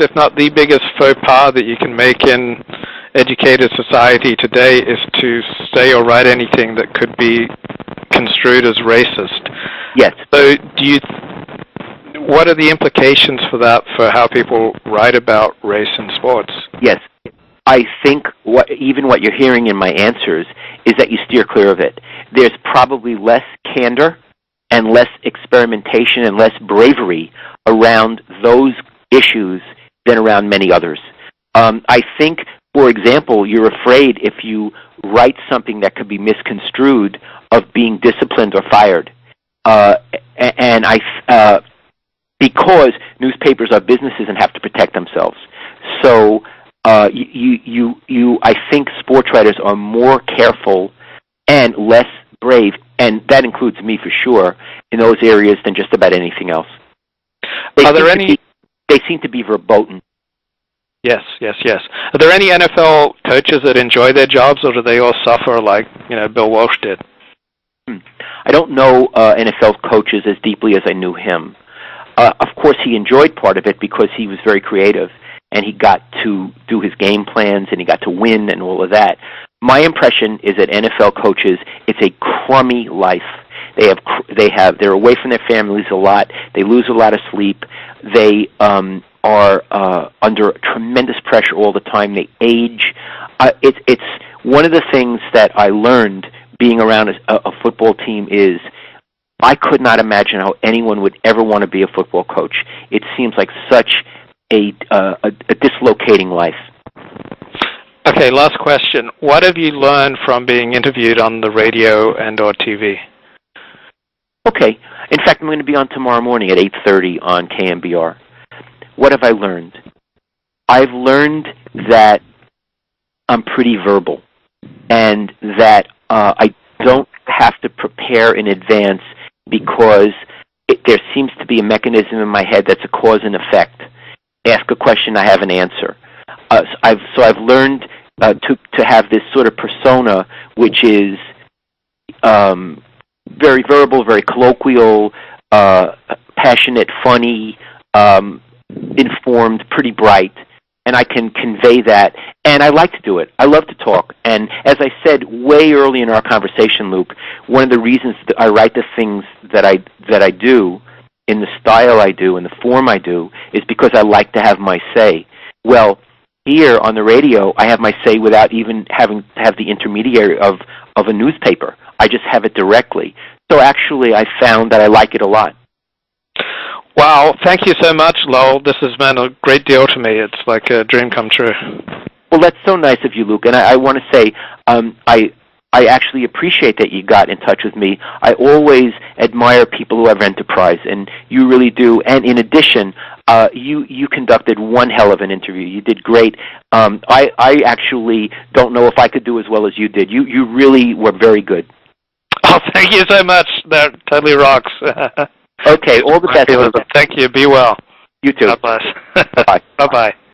if not the biggest faux pas that you can make in educated society today is to say or write anything that could be construed as racist. Yes. So what are the implications for that for how people write about race in sports? Yes. I think even what you're hearing in my answers is that you steer clear of it. There's probably less candor and less experimentation and less bravery around those issues than around many others. I think, for example, you're afraid if you write something that could be misconstrued of being disciplined or fired. Because newspapers are businesses and have to protect themselves. So I think sports writers are more careful and less brave, and that includes me for sure, in those areas than just about anything else. They seem to be verboten. Yes. Are there any NFL coaches that enjoy their jobs, or do they all suffer like Bill Walsh did? I don't know NFL coaches as deeply as I knew him. Of course, he enjoyed part of it because he was very creative, and he got to do his game plans, and he got to win and all of that. My impression is that NFL coaches, it's a crummy life. They're away from their families a lot. They lose a lot of sleep. They are under tremendous pressure all the time. They age. It's one of the things that I learned being around a football team is I could not imagine how anyone would ever want to be a football coach. It seems like such a dislocating life. Okay, last question. What have you learned from being interviewed on the radio and or TV? Okay. In fact, I'm going to be on tomorrow morning at 8:30 on KMBR. What have I learned? I've learned that I'm pretty verbal and that I don't have to prepare in advance because there seems to be a mechanism in my head that's a cause and effect. Ask a question, I have an answer. So I've learned to have this sort of persona, which is very verbal, very colloquial, passionate, funny, informed, pretty bright, and I can convey that. And I like to do it. I love to talk. And as I said way early in our conversation, Luke, one of the reasons that I write the things that I do in the style I do, in the form I do, is because I like to have my say. Well, here on the radio, I have my say without even having to have the intermediary of a newspaper. I just have it directly. So actually, I found that I like it a lot. Wow, thank you so much, Lowell. This has meant a great deal to me. It's like a dream come true. Well, that's so nice of you, Luke. And I want to say I actually appreciate that you got in touch with me. I always admire people who have enterprise, and you really do. And in addition, you conducted one hell of an interview. You did great. I actually don't know if I could do as well as you did. You really were very good. Oh, thank you so much. That totally rocks. Okay, all the best. Thank you. Be well. You too. God bless. Bye. Bye-bye.